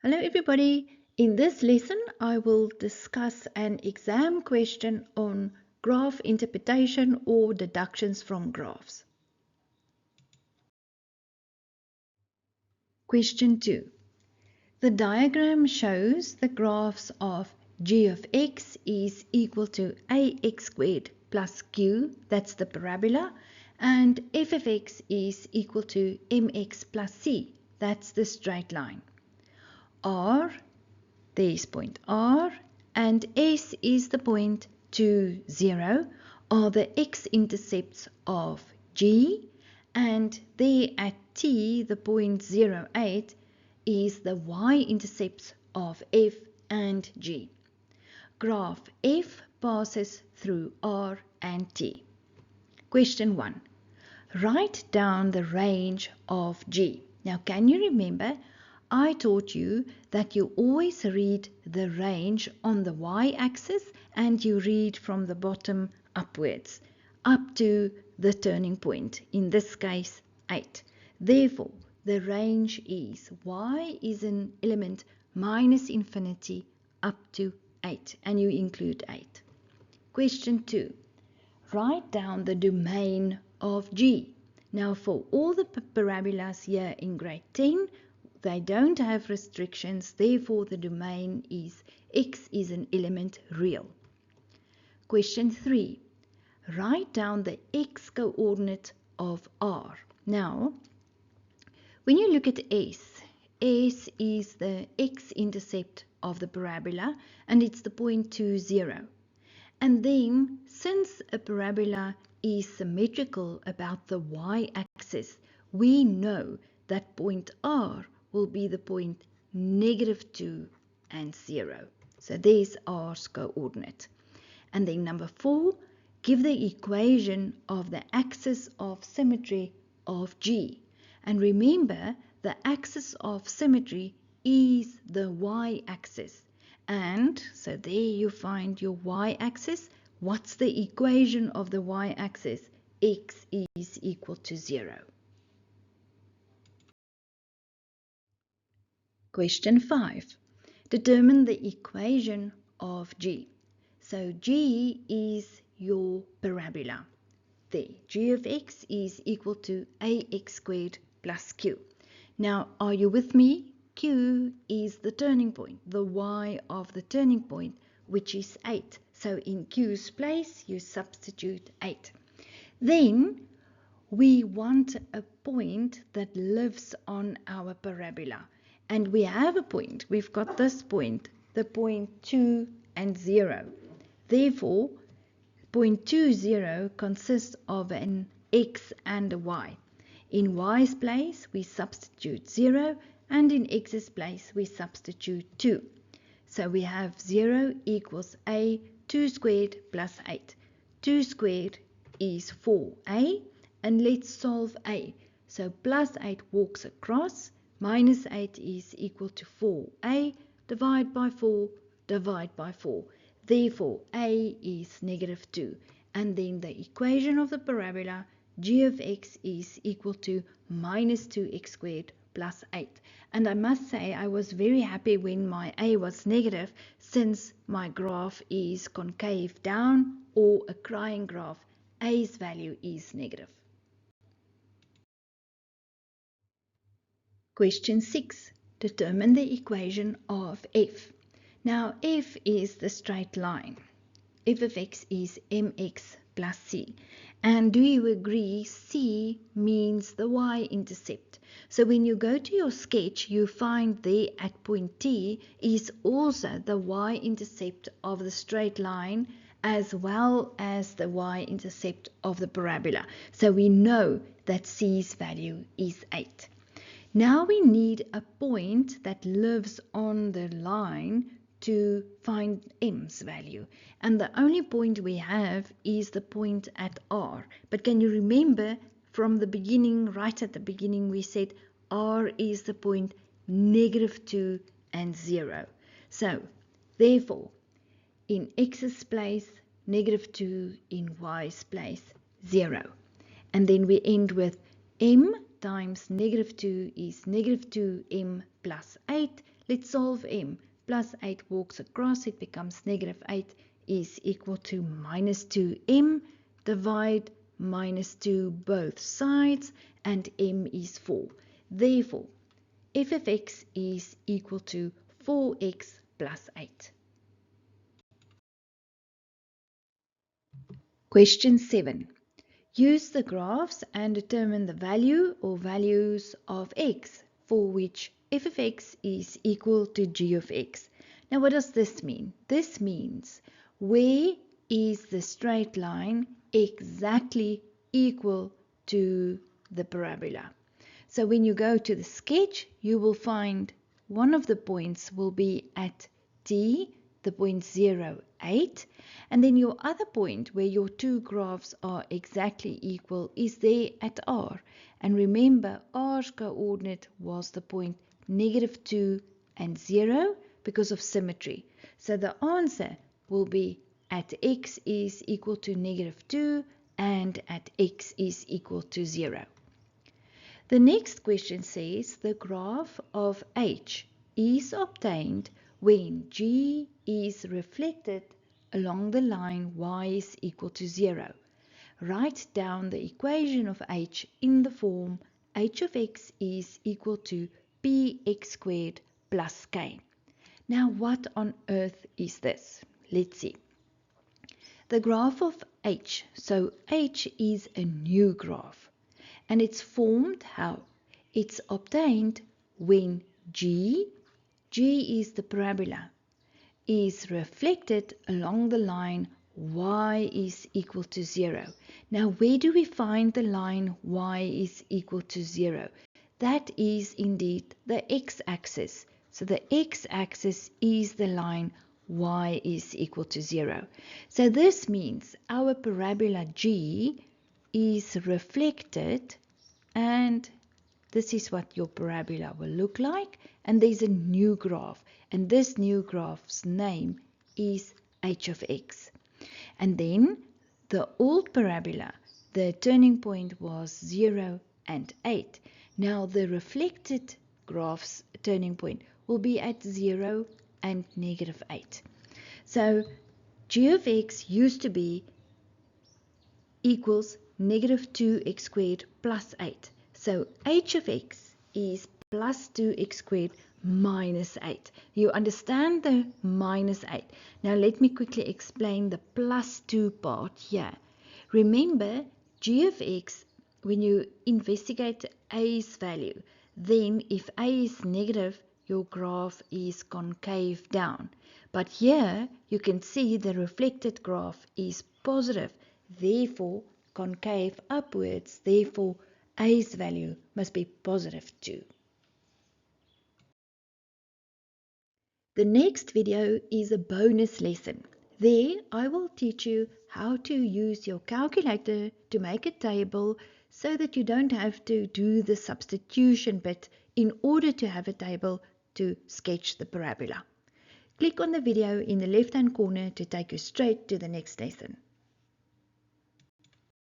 Hello everybody. In this lesson I will discuss an exam question on graph interpretation or deductions from graphs. Question 2. The diagram shows the graphs of g of x is equal to ax squared plus q, that's the parabola, and f of x is equal to mx plus c, that's the straight line. R, there's point R, and S is the point 2, 0, are the x-intercepts of G, and there at T, the point 0, 8, is the y-intercepts of F and G. Graph F passes through R and T. Question 1. Write down the range of G. Now, can you remember I taught you that you always read the range on the y-axis and you read from the bottom upwards up to the turning point, in this case 8. Therefore, the range is y is an element minus infinity up to 8, and you include 8. Question 2. Write down the domain of G. Now, for all the parabolas here in grade 10, they don't have restrictions, therefore the domain is x is an element real. Question 3. Write down the x coordinate of R. Now, when you look at S is the x-intercept of the parabola and it's the point 2, 0. And then, since a parabola is symmetrical about the y-axis, we know that point R will be the point -2 and 0. So there's R's coordinate. And then number 4, give the equation of the axis of symmetry of G. And remember, the axis of symmetry is the y-axis. And so there you find your y-axis. What's the equation of the y-axis? X is equal to 0. Question 5. Determine the equation of G. So G is your parabola. There, G of x is equal to ax squared plus q. Now, are you with me? Q is the turning point, the y of the turning point, which is 8. So in Q's place, you substitute 8. Then, we want a point that lives on our parabola. And we have a point. We've got this point, the point 2 and 0. Therefore, point 2, 0 consists of an x and a y. In y's place, we substitute 0, and in x's place, we substitute 2. So we have 0 equals a 2 squared plus 8. 2 squared is 4a, and let's solve a. So plus 8 walks across, minus 8 is equal to 4a, divide by 4, divide by 4. Therefore, a is -2. And then the equation of the parabola, g of x is equal to -2x squared plus 8. And I must say I was very happy when my a was negative, since my graph is concave down or a crying graph, a's value is negative. Question 6. Determine the equation of f. Now, f is the straight line. F of x is mx plus c. And do you agree c means the y-intercept? So when you go to your sketch, you find there at point T is also the y-intercept of the straight line as well as the y-intercept of the parabola. So we know that c's value is 8. Now we need a point that lives on the line to find m's value, and the only point we have is the point at R. But can you remember from the beginning, right at the beginning, we said R is the point -2 and 0. So therefore, in x's place -2, in y's place 0, and then we end with m times -2 is -2m plus 8. Let's solve m. Plus 8 walks across, it becomes negative 8 is equal to minus 2m. Divide minus 2 both sides, and m is 4. Therefore, f of x is equal to 4x plus 8. Question 7. Use the graphs and determine the value or values of x for which f of x is equal to g of x. Now what does this mean? This means where is the straight line exactly equal to the parabola. So when you go to the sketch, you will find one of the points will be at T, the point 0, 8, and then your other point where your two graphs are exactly equal is there at R. And remember, R's coordinate was the point negative 2 and 0 because of symmetry. So the answer will be at x is equal to negative 2 and at x is equal to 0. The next question says the graph of H is obtained when G is reflected along the line y is equal to 0. Write down the equation of H in the form h of x is equal to px squared plus k. Now what on earth is this? Let's see. The graph of H. So H is a new graph. And it's formed how? It's obtained when G is the parabola, is reflected along the line y is equal to 0. Now where do we find the line y is equal to 0? That is indeed the x-axis. So the x-axis is the line y is equal to 0. So this means our parabola G is reflected, and this is what your parabola will look like, and there's a new graph, and this new graph's name is h of x. And then the old parabola, the turning point was 0 and 8. Now the reflected graph's turning point will be at 0 and negative 8. So g of x used to be equals negative 2x squared plus 8. So h of x is plus 2x squared minus 8. You understand the minus 8. Now let me quickly explain the plus 2 part here. Remember, g of x, when you investigate a's value, then if a is negative, your graph is concave down. But here you can see the reflected graph is positive, therefore concave upwards, therefore a's value must be positive too. The next video is a bonus lesson. There I will teach you how to use your calculator to make a table so that you don't have to do the substitution bit in order to have a table to sketch the parabola. Click on the video in the left hand corner to take you straight to the next lesson.